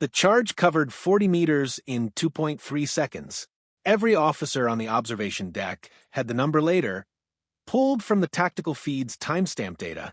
The charge covered 40 meters in 2.3 seconds. Every officer on the observation deck had the number later pulled from the tactical feed's timestamp data,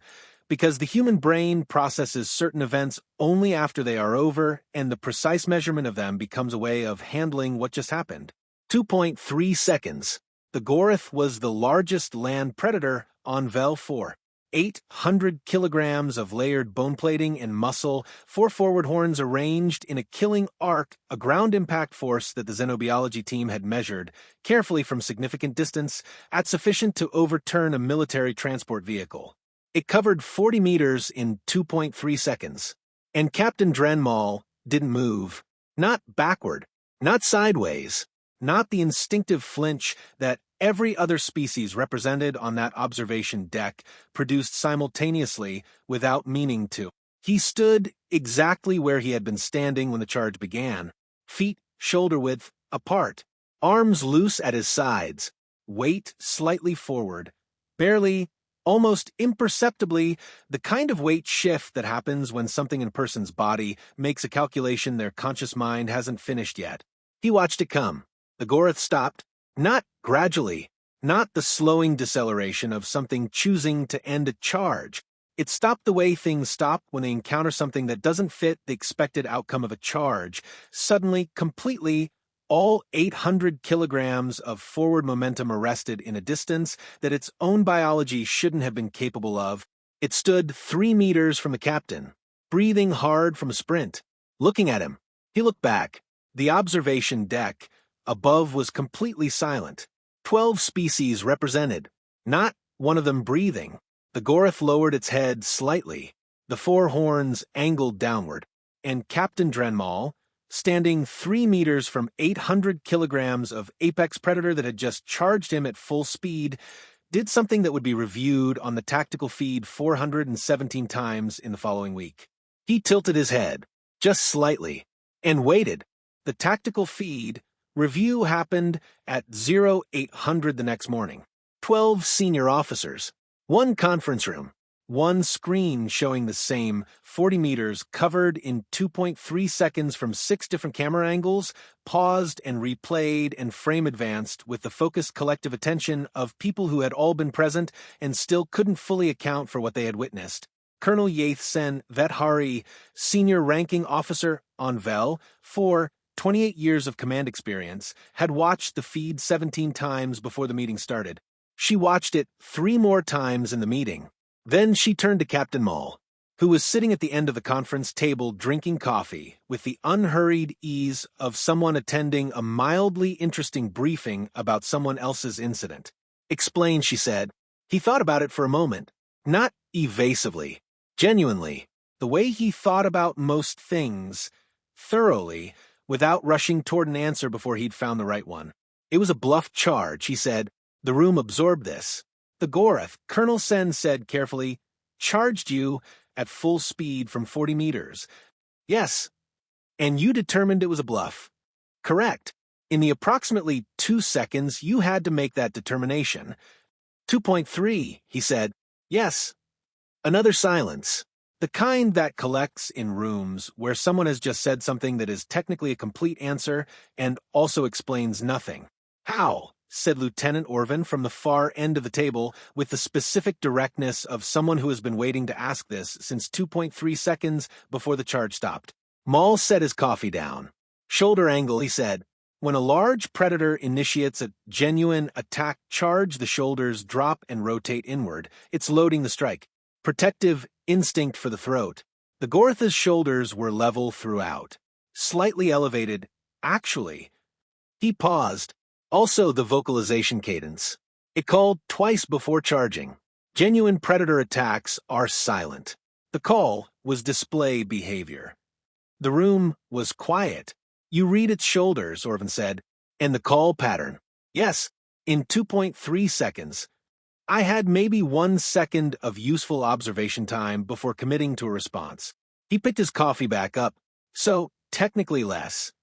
because the human brain processes certain events only after they are over, and the precise measurement of them becomes a way of handling what just happened. 2.3 seconds. The Gorath was the largest land predator on Vel 4. 800 kilograms of layered bone plating and muscle, 4 forward horns arranged in a killing arc, a ground impact force that the xenobiology team had measured, carefully from significant distance, at sufficient to overturn a military transport vehicle. It covered 40 meters in 2.3 seconds. And Captain Dren Maal didn't move. Not backward, not sideways, not the instinctive flinch that every other species represented on that observation deck produced simultaneously without meaning to. He stood exactly where he had been standing when the charge began, feet shoulder width apart, arms loose at his sides, weight slightly forward, barely, almost imperceptibly, the kind of weight shift that happens when something in a person's body makes a calculation their conscious mind hasn't finished yet. He watched it come. The Gorath stopped, not gradually, not the slowing deceleration of something choosing to end a charge. It stopped the way things stop when they encounter something that doesn't fit the expected outcome of a charge. Suddenly, completely, all 800 kilograms of forward momentum arrested in a distance that its own biology shouldn't have been capable of. It stood 3 meters from the captain, breathing hard from a sprint. Looking at him, he looked back. The observation deck above was completely silent. 12 species represented, not one of them breathing. The Gorath lowered its head slightly, the 4 horns angled downward, and Captain Dren Maal, standing 3 meters from 800 kilograms of apex predator that had just charged him at full speed, did something that would be reviewed on the tactical feed 417 times in the following week. He tilted his head, just slightly, and waited. The tactical feed review happened at 0800 the next morning. 12 senior officers, 1 conference room, 1 screen showing the same 40 meters covered in 2.3 seconds from 6 different camera angles, paused and replayed and frame advanced with the focused collective attention of people who had all been present and still couldn't fully account for what they had witnessed. Colonel Yaith Sen Vethari, senior ranking officer on Vel, 28 years of command experience, had watched the feed 17 times before the meeting started. She watched it 3 more times in the meeting. Then she turned to Captain Maal, who was sitting at the end of the conference table drinking coffee with the unhurried ease of someone attending a mildly interesting briefing about someone else's incident. "Explain," she said. He thought about it for a moment, not evasively, genuinely, the way he thought about most things, thoroughly, without rushing toward an answer before he'd found the right one. "It was a bluff charge," he said. "The room absorbed this. The Gorath," Colonel Sen said carefully, "charged you at full speed from 40 meters. Yes. And you determined it was a bluff." "Correct. In the approximately 2 seconds you had to make that determination." 2.3, he said. "Yes." Another silence. The kind that collects in rooms where someone has just said something that is technically a complete answer and also explains nothing. "How?" said Lieutenant Orvin from the far end of the table with the specific directness of someone who has been waiting to ask this since 2.3 seconds before the charge stopped. Maul set his coffee down. "Shoulder angle," he said. "When a large predator initiates a genuine attack charge, the shoulders drop and rotate inward. It's loading the strike. Protective instinct for the throat." The Gorath's shoulders were level throughout, slightly elevated, actually. He paused. Also the vocalization cadence. It called twice before charging. Genuine predator attacks are silent. The call was display behavior. The room was quiet. "You read its shoulders," Orvin said. "And the call pattern." "Yes, in 2.3 seconds. I had maybe 1 second of useful observation time before committing to a response." He picked his coffee back up. "So, technically less."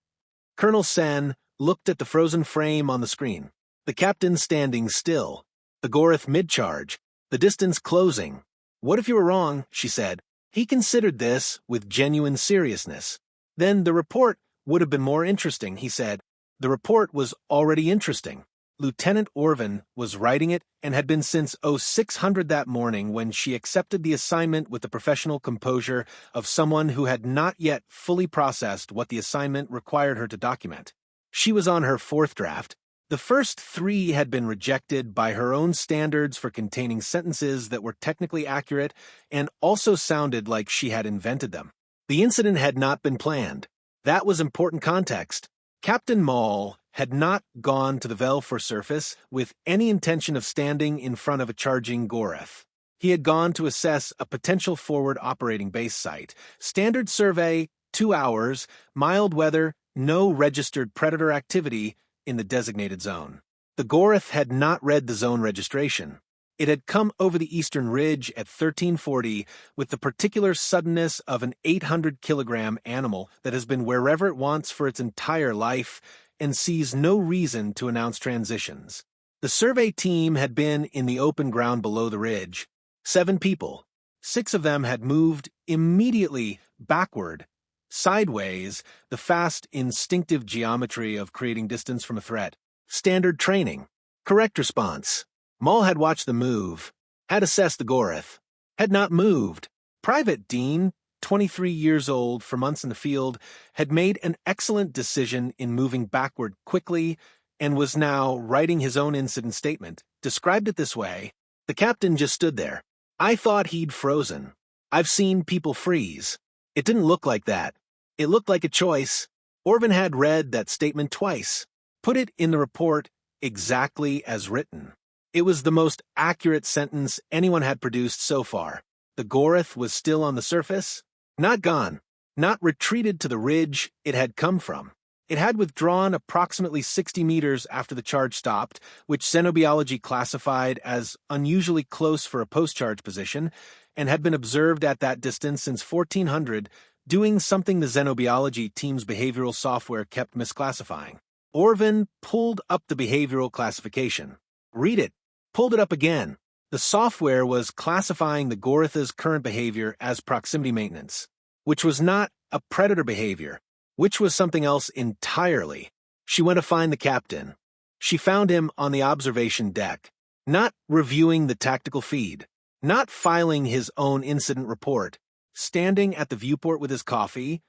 Colonel Sen looked at the frozen frame on the screen. The captain standing still. The Gorath mid-charge. The distance closing. "What if you were wrong?" she said. He considered this with genuine seriousness. Then the report would have been more interesting, he said. The report was already interesting. Lieutenant Orvin was writing it and had been since 0600 that morning when she accepted the assignment with the professional composure of someone who had not yet fully processed what the assignment required her to document. She was on her fourth draft. The first three had been rejected by her own standards for containing sentences that were technically accurate and also sounded like she had invented them. The incident had not been planned. That was important context. Captain Maal had not gone to the Velfor surface with any intention of standing in front of a charging Gorath. He had gone to assess a potential forward operating base site. Standard survey, 2 hours, mild weather, no registered predator activity in the designated zone. The Gorath had not read the zone registration. It had come over the eastern ridge at 1340 with the particular suddenness of an 800-kilogram animal that has been wherever it wants for its entire life and sees no reason to announce transitions. The survey team had been in the open ground below the ridge. 7 people. 6 of them had moved immediately backward, sideways, the fast, instinctive geometry of creating distance from a threat. Standard training. Correct response. Maal had watched the move, had assessed the Gorath, had not moved. Private Dean, 23 years old, for months in the field, had made an excellent decision in moving backward quickly and was now writing his own incident statement. Described it this way: the captain just stood there. I thought he'd frozen. I've seen people freeze. It didn't look like that. It looked like a choice. Orvin had read that statement twice, put it in the report exactly as written. It was the most accurate sentence anyone had produced so far. The Gorath was still on the surface, not gone, not retreated to the ridge it had come from. It had withdrawn approximately 60 meters after the charge stopped, which xenobiology classified as unusually close for a post-charge position, and had been observed at that distance since 1400, doing something the xenobiology team's behavioral software kept misclassifying. Orvin pulled up the behavioral classification. Read it. Pulled it up again. The software was classifying the Gorath's current behavior as proximity maintenance, which was not a predator behavior, which was something else entirely. She went to find the captain. She found him on the observation deck, not reviewing the tactical feed, not filing his own incident report, standing at the viewport with his coffee,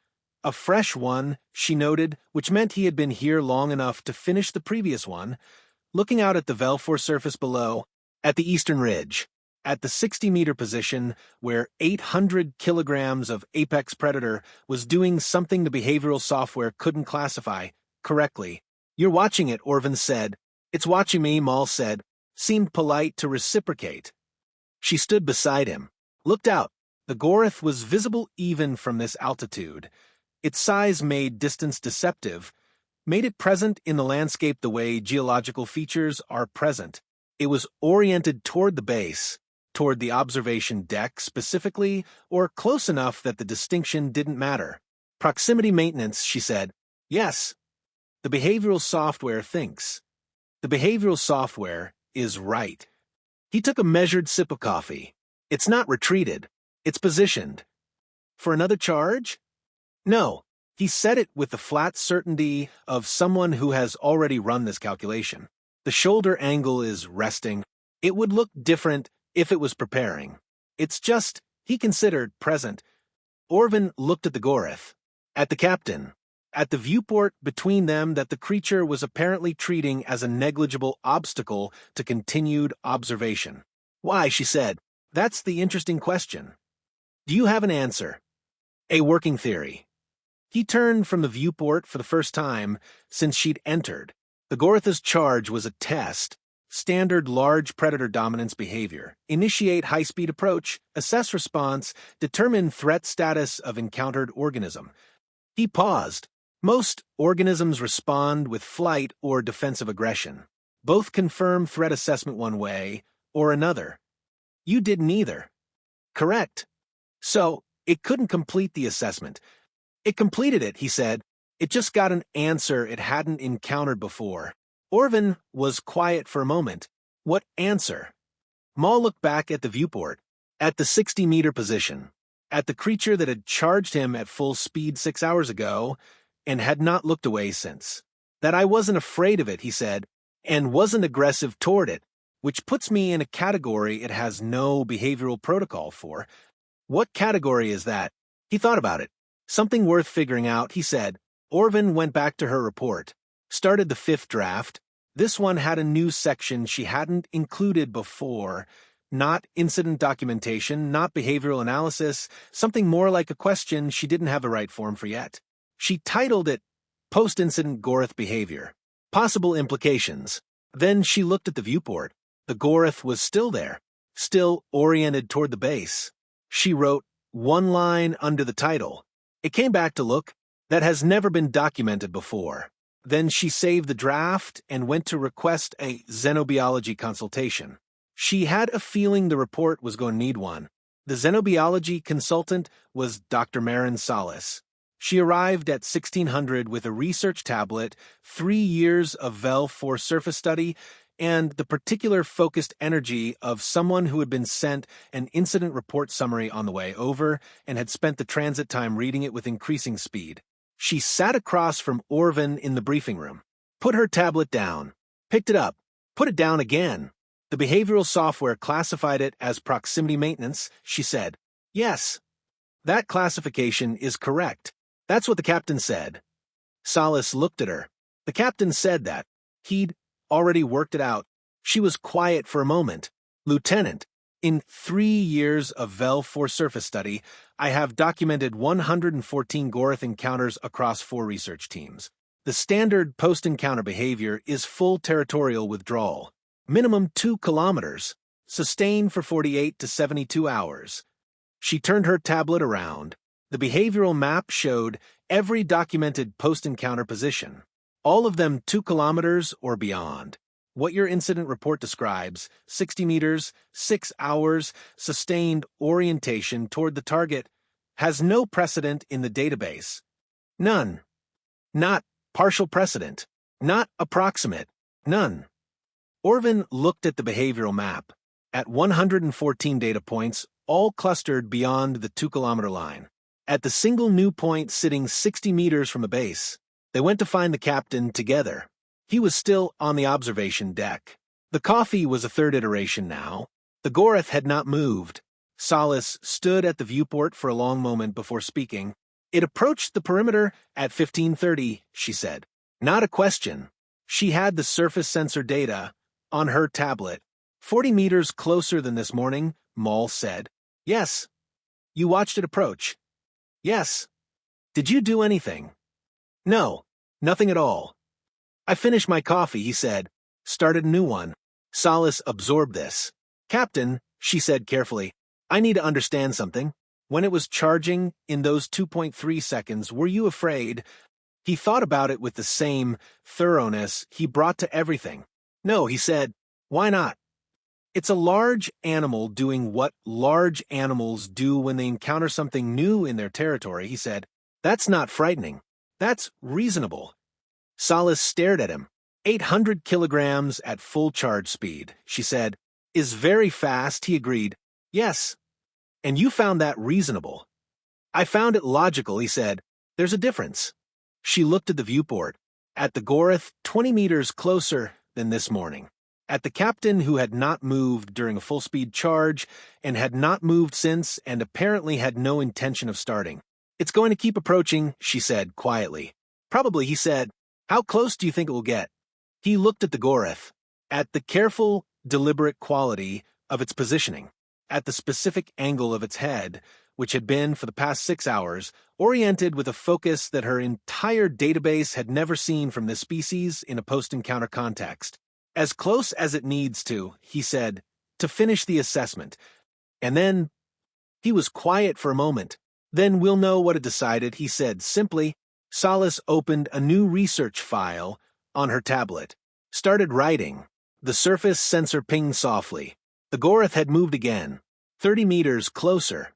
a fresh one, she noted, which meant he had been here long enough to finish the previous one, looking out at the Velfor surface below, at the eastern ridge, at the 60-meter position where 800 kilograms of apex predator was doing something the behavioral software couldn't classify correctly. You're watching it, Orvin said. It's watching me, Maal said, seemed polite to reciprocate. She stood beside him, looked out. The Gorath was visible even from this altitude. Its size made distance deceptive, made it present in the landscape the way geological features are present. It was oriented toward the base, toward the observation deck specifically, or close enough that the distinction didn't matter. Proximity maintenance, she said. Yes. The behavioral software thinks. The behavioral software is right. He took a measured sip of coffee. It's not retreated. It's positioned. For another charge? No. He said it with the flat certainty of someone who has already run this calculation. The shoulder angle is resting. It would look different if it was preparing. It's just, he considered, present. Orvin looked at the Gorath, at the captain, at the viewport between them that the creature was apparently treating as a negligible obstacle to continued observation. Why, she said, that's the interesting question. Do you have an answer? A working theory. He turned from the viewport for the first time since she'd entered. The Gorath's charge was a test. Standard large predator dominance behavior. Initiate high-speed approach, assess response, determine threat status of encountered organism. He paused. Most organisms respond with flight or defensive aggression. Both confirm threat assessment one way or another. You did neither. Correct. So, it couldn't complete the assessment. It completed it, he said. It just got an answer it hadn't encountered before. Orvin was quiet for a moment. What answer? Maal looked back at the viewport, at the 60-meter position, at the creature that had charged him at full speed 6 hours ago and had not looked away since. That I wasn't afraid of it, he said, and wasn't aggressive toward it, which puts me in a category it has no behavioral protocol for. What category is that? He thought about it. Something worth figuring out, he said. Orvin went back to her report. Started the 5th draft. This one had a new section she hadn't included before. Not incident documentation, not behavioral analysis, something more like a question she didn't have the right form for yet. She titled it Post-Incident Gorath Behavior. Possible Implications. Then she looked at the viewport. The Gorath was still there, still oriented toward the base. She wrote one line under the title. It came back to look. That has never been documented before. Then she saved the draft and went to request a xenobiology consultation. She had a feeling the report was going to need one. The xenobiology consultant was Dr. Marin Salas. She arrived at 1600 with a research tablet, 3 years of VEL-4 surface study, and the particular focused energy of someone who had been sent an incident report summary on the way over and had spent the transit time reading it with increasing speed. She sat across from Orvin in the briefing room, put her tablet down, picked it up, put it down again. The behavioral software classified it as proximity maintenance, she said. Yes, that classification is correct. That's what the captain said. Salas looked at her. The captain said that. He'd already worked it out. She was quiet for a moment. Lieutenant, in 3 years of VEL-4 surface study, I have documented 114 Gorath encounters across 4 research teams. The standard post-encounter behavior is full territorial withdrawal, minimum 2 kilometers, sustained for 48 to 72 hours. She turned her tablet around. The behavioral map showed every documented post-encounter position, all of them 2 kilometers or beyond. What your incident report describes, 60 meters, 6 hours, sustained orientation toward the target, has no precedent in the database. None. Not partial precedent. Not approximate. None. Orvin looked at the behavioral map. At 114 data points, all clustered beyond the 2-kilometer line. At the single new point sitting 60 meters from the base, they went to find the captain together. He was still on the observation deck. The coffee was a 3rd iteration now. The Gorath had not moved. Salas stood at the viewport for a long moment before speaking. It approached the perimeter at 1530, she said. Not a question. She had the surface sensor data on her tablet. 40 meters closer than this morning, Maal said. Yes. You watched it approach. Yes. Did you do anything? No, nothing at all. I finished my coffee, he said. Started a new one. Salas absorbed this. Captain, she said carefully, I need to understand something. When it was charging in those 2.3 seconds, were you afraid? He thought about it with the same thoroughness he brought to everything. No, he said. Why not? It's a large animal doing what large animals do when they encounter something new in their territory, he said. That's not frightening. That's reasonable. Salas stared at him. 800 kilograms at full charge speed, she said. Is very fast, he agreed. Yes. And you found that reasonable. I found it logical, he said. There's a difference. She looked at the viewport. At the Gorath, 20 meters closer than this morning. At the captain who had not moved during a full-speed charge and had not moved since and apparently had no intention of starting. It's going to keep approaching, she said quietly. Probably, he said. How close do you think it will get? He looked at the Gorath, at the careful, deliberate quality of its positioning, at the specific angle of its head, which had been, for the past 6 hours, oriented with a focus that her entire database had never seen from this species in a post-encounter context. As close as it needs to, he said, to finish the assessment. And then, he was quiet for a moment. Then we'll know what it decided, he said simply. Salas opened a new research file on her tablet. Started writing. The surface sensor pinged softly. The Gorath had moved again. 30 meters closer.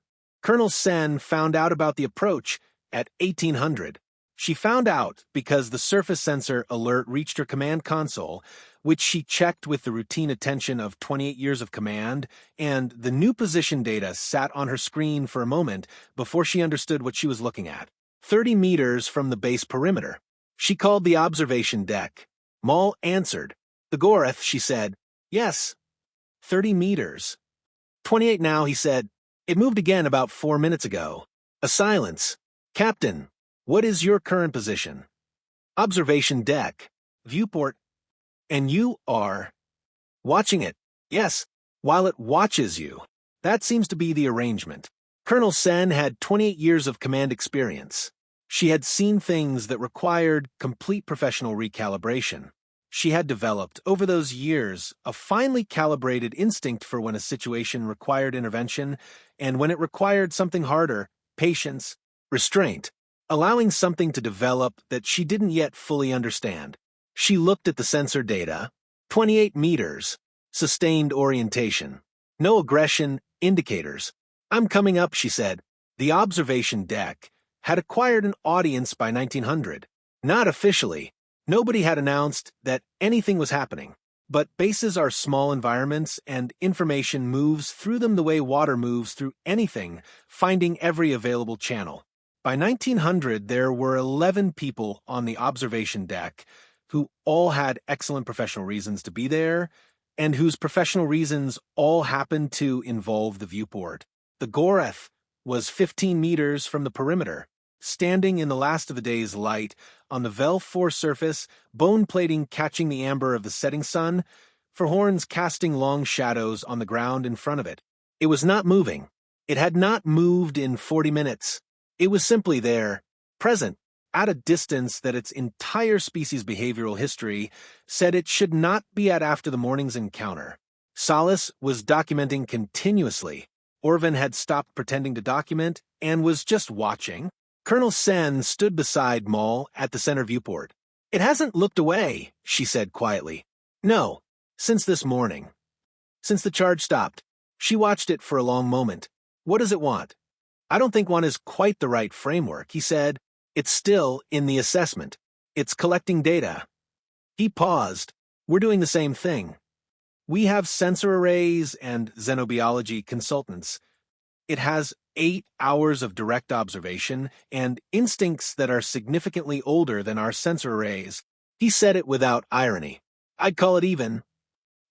Colonel Sen found out about the approach at 1800. She found out because the surface sensor alert reached her command console, which she checked with the routine attention of 28 years of command, and the new position data sat on her screen for a moment before she understood what she was looking at. 30 meters from the base perimeter. She called the observation deck. Maal answered. "The Gorath," she said. "Yes." 30 meters. 28 now, he said. "It moved again about 4 minutes ago." A silence. "Captain, what is your current position?" "Observation deck. Viewport." "And you are?" "Watching it." "Yes, while it watches you." That seems to be the arrangement. Colonel Sen had 28 years of command experience. She had seen things that required complete professional recalibration. She had developed, over those years, a finely calibrated instinct for when a situation required intervention, and when it required something harder, patience, restraint, allowing something to develop that she didn't yet fully understand. She looked at the sensor data. 28 meters. Sustained orientation. No aggression, indicators. "I'm coming up," she said. The observation deck had acquired an audience by 1900. Not officially. Nobody had announced that anything was happening. But bases are small environments, and information moves through them the way water moves through anything, finding every available channel. By 1900, there were 11 people on the observation deck who all had excellent professional reasons to be there, and whose professional reasons all happened to involve the viewport. The Gorath was 15 meters from the perimeter, standing in the last of the day's light on the Vel 4 surface, bone plating catching the amber of the setting sun, for horns casting long shadows on the ground in front of it. It was not moving. It had not moved in 40 minutes. It was simply there, present, at a distance that its entire species' behavioral history said it should not be at after the morning's encounter. Solace was documenting continuously. Orvin had stopped pretending to document and was just watching. Colonel Sen stood beside Maal at the center viewport. "It hasn't looked away," she said quietly. "No, since this morning. Since the charge stopped." She watched it for a long moment. "What does it want?" "I don't think one is quite the right framework," he said. "It's still in the assessment. It's collecting data." He paused. "We're doing the same thing. We have sensor arrays and xenobiology consultants. It has 8 hours of direct observation and instincts that are significantly older than our sensor arrays." He said it without irony. "I'd call it even."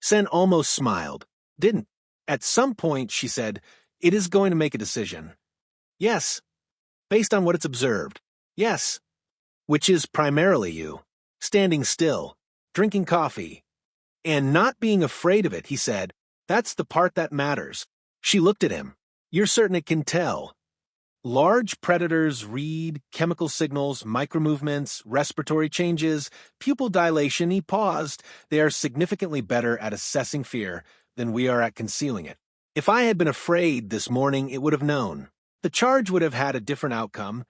Sen almost smiled. "Didn't. At some point," she said, "it is going to make a decision." "Yes." "Based on what it's observed." "Yes." "Which is primarily you. Standing still. Drinking coffee. And not being afraid of it," he said. "That's the part that matters." She looked at him. "You're certain it can tell?" "Large predators read chemical signals, micromovements, respiratory changes, pupil dilation." He paused. "They are significantly better at assessing fear than we are at concealing it. If I had been afraid this morning, it would have known. The charge would have had a different outcome."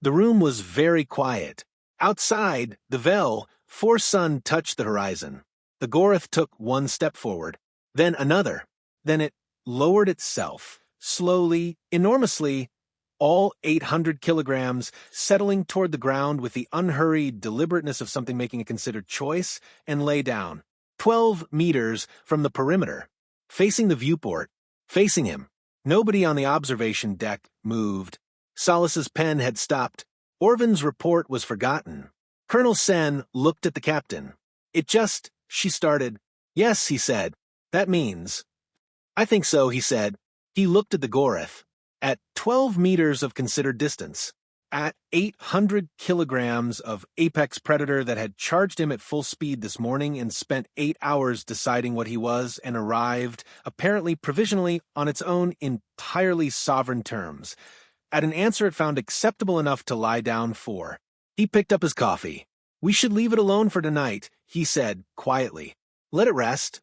The room was very quiet. Outside, the Vel 4 sun touched the horizon. The Gorath took one step forward, then another. Then it lowered itself, slowly, enormously, all 800 kilograms, settling toward the ground with the unhurried deliberateness of something making a considered choice, and lay down. 12 meters from the perimeter, facing the viewport, facing him. Nobody on the observation deck moved. Solace's pen had stopped. Orvin's report was forgotten. Colonel Sen looked at the captain. She started. "Yes," he said. "That means." "I think so," he said. He looked at the Gorath. At 12 meters of considered distance. At 800 kilograms of apex predator that had charged him at full speed this morning and spent 8 hours deciding what he was and arrived, apparently provisionally, on its own entirely sovereign terms. At an answer it found acceptable enough to lie down for. He picked up his coffee. "We should leave it alone for tonight," he said, quietly. "Let it rest."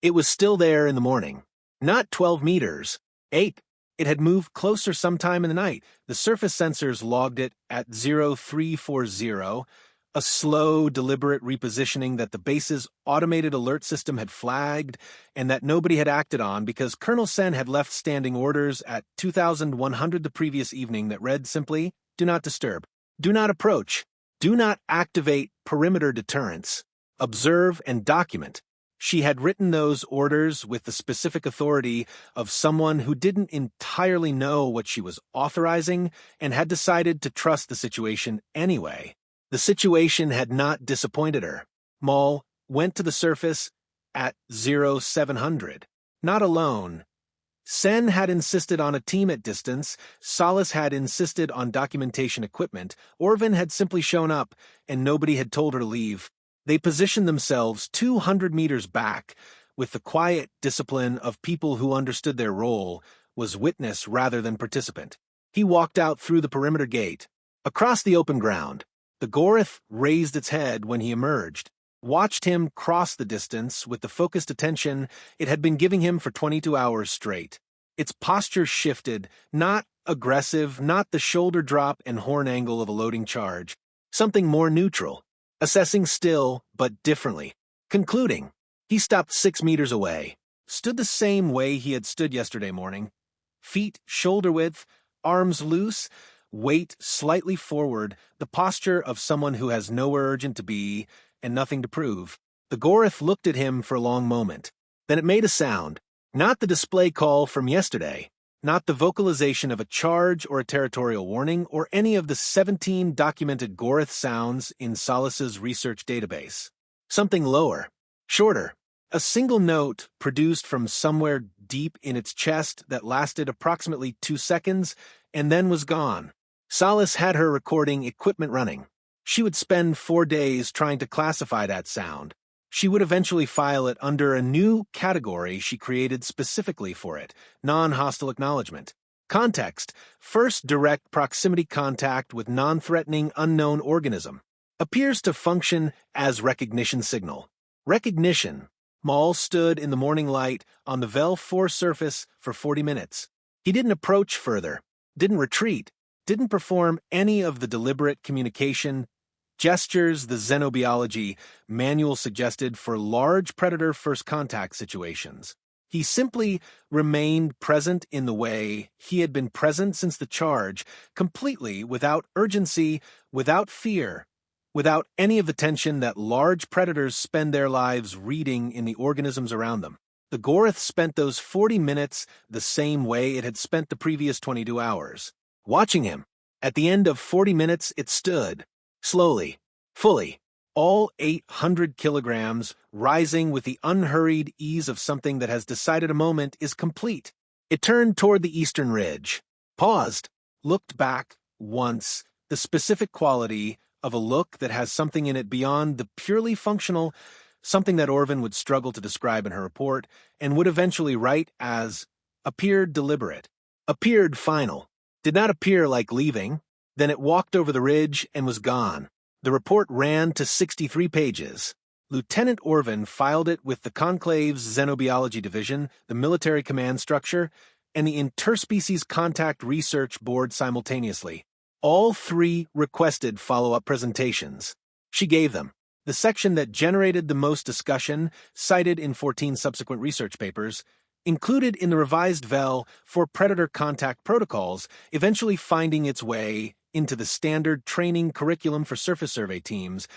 It was still there in the morning. Not 12 meters. 8. It had moved closer sometime in the night. The surface sensors logged it at 0340, a slow, deliberate repositioning that the base's automated alert system had flagged and that nobody had acted on because Colonel Sen had left standing orders at 2100 the previous evening that read simply, "Do not disturb." Do not approach. Do not activate perimeter deterrence. Observe and document. She had written those orders with the specific authority of someone who didn't entirely know what she was authorizing and had decided to trust the situation anyway. The situation had not disappointed her. Maal went to the surface at 0700. Not alone. Sen had insisted on a team at distance, Salas had insisted on documentation equipment, Orvin had simply shown up, and nobody had told her to leave. They positioned themselves 200 meters back, with the quiet discipline of people who understood their role, was witness rather than participant. He walked out through the perimeter gate. Across the open ground, the Gorath raised its head when he emerged, watched him cross the distance with the focused attention it had been giving him for 22 hours straight. Its posture shifted, not aggressive, not the shoulder drop and horn angle of a loading charge, something more neutral. Assessing still, but differently. Concluding, he stopped 6 meters away, stood the same way he had stood yesterday morning. Feet shoulder width, arms loose, weight slightly forward, the posture of someone who has nowhere urgent to be and nothing to prove. The Gorath looked at him for a long moment. Then it made a sound, not the display call from yesterday, not the vocalization of a charge or a territorial warning or any of the 17 documented Gorath sounds in Salas's research database. Something lower, shorter, a single note produced from somewhere deep in its chest that lasted approximately 2 seconds and then was gone. Salas had her recording equipment running. She would spend 4 days trying to classify that sound. She would eventually file it under a new category she created specifically for it, non-hostile acknowledgement. Context: first direct proximity contact with non-threatening unknown organism. Appears to function as recognition signal. Recognition. Maal stood in the morning light on the Vel 4 surface for 40 minutes. He didn't approach further, didn't retreat, didn't perform any of the deliberate communication gestures the xenobiology manual suggested for large predator first contact situations. He simply remained present in the way he had been present since the charge, completely without urgency, without fear, without any of the tension that large predators spend their lives reading in the organisms around them. The Gorath spent those 40 minutes the same way it had spent the previous 22 hours. Watching him. At the end of 40 minutes, it stood. Slowly, fully, all 800 kilograms, rising with the unhurried ease of something that has decided a moment is complete. It turned toward the eastern ridge, paused, looked back once, the specific quality of a look that has something in it beyond the purely functional, something that Orvin would struggle to describe in her report, and would eventually write as appeared deliberate, appeared final, did not appear like leaving. Then it walked over the ridge and was gone. The report ran to 63 pages. Lieutenant Orvin filed it with the Conclave's Xenobiology Division, the military command structure, and the Interspecies Contact Research Board simultaneously. All 3 requested follow-up presentations. She gave them. The section that generated the most discussion, cited in 14 subsequent research papers, included in the revised Vel for predator contact protocols, eventually finding its way into the standard training curriculum for surface survey teams,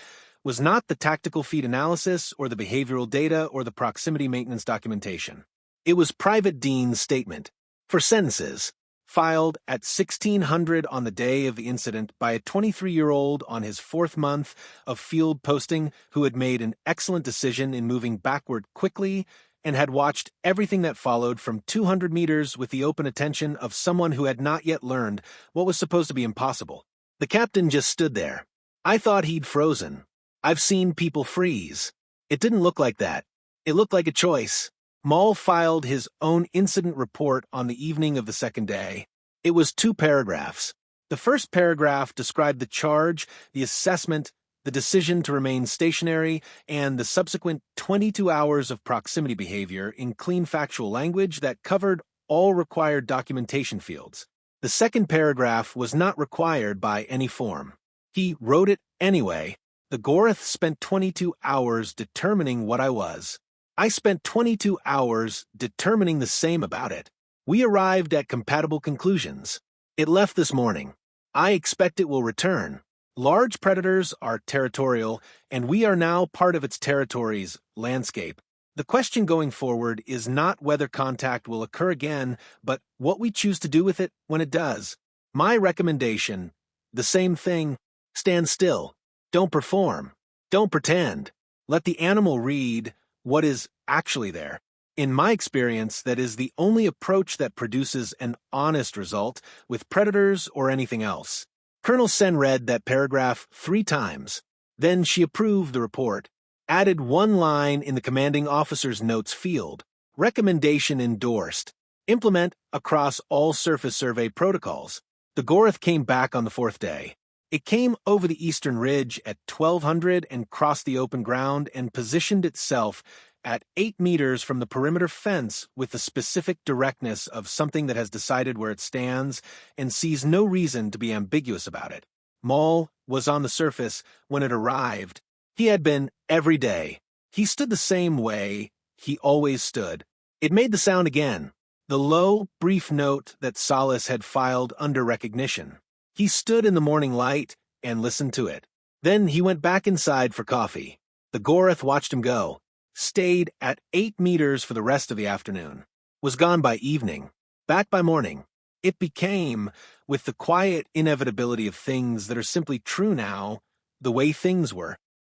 was not the tactical feed analysis or the behavioral data or the proximity maintenance documentation. It was Private Dean's statement, for sentences, filed at 1600 on the day of the incident by a 23-year-old on his 4th month of field posting who had made an excellent decision in moving backward quickly and had watched everything that followed from 200 meters with the open attention of someone who had not yet learned what was supposed to be impossible. The captain just stood there. I thought he'd frozen. I've seen people freeze. It didn't look like that. It looked like a choice. Maal filed his own incident report on the evening of the second day. It was 2 paragraphs. The first paragraph described the charge, the assessment, the decision to remain stationary, and the subsequent 22 hours of proximity behavior in clean factual language that covered all required documentation fields. The second paragraph was not required by any form. He wrote it anyway. The Gorath spent 22 hours determining what I was. I spent 22 hours determining the same about it. We arrived at compatible conclusions. It left this morning. I expect it will return. Large predators are territorial, and we are now part of its territory's landscape. The question going forward is not whether contact will occur again, but what we choose to do with it when it does. My recommendation, the same thing, stand still. Don't perform. Don't pretend. Let the animal read what is actually there. In my experience, that is the only approach that produces an honest result with predators or anything else. Colonel Sen read that paragraph 3 times. Then she approved the report, added one line in the commanding officer's notes field. Recommendation endorsed. Implement across all surface survey protocols. The Gorath came back on the 4th day. It came over the eastern ridge at 1200 and crossed the open ground and positioned itself at 8 meters from the perimeter fence with the specific directness of something that has decided where it stands and sees no reason to be ambiguous about it. Maal was on the surface when it arrived. He had been every day. He stood the same way he always stood. It made the sound again, the low, brief note that Solace had filed under recognition. He stood in the morning light and listened to it. Then he went back inside for coffee. The Gorath watched him go, stayed at 8 meters for the rest of the afternoon, was gone by evening, back by morning. It became, with the quiet inevitability of things that are simply true now, the way things were.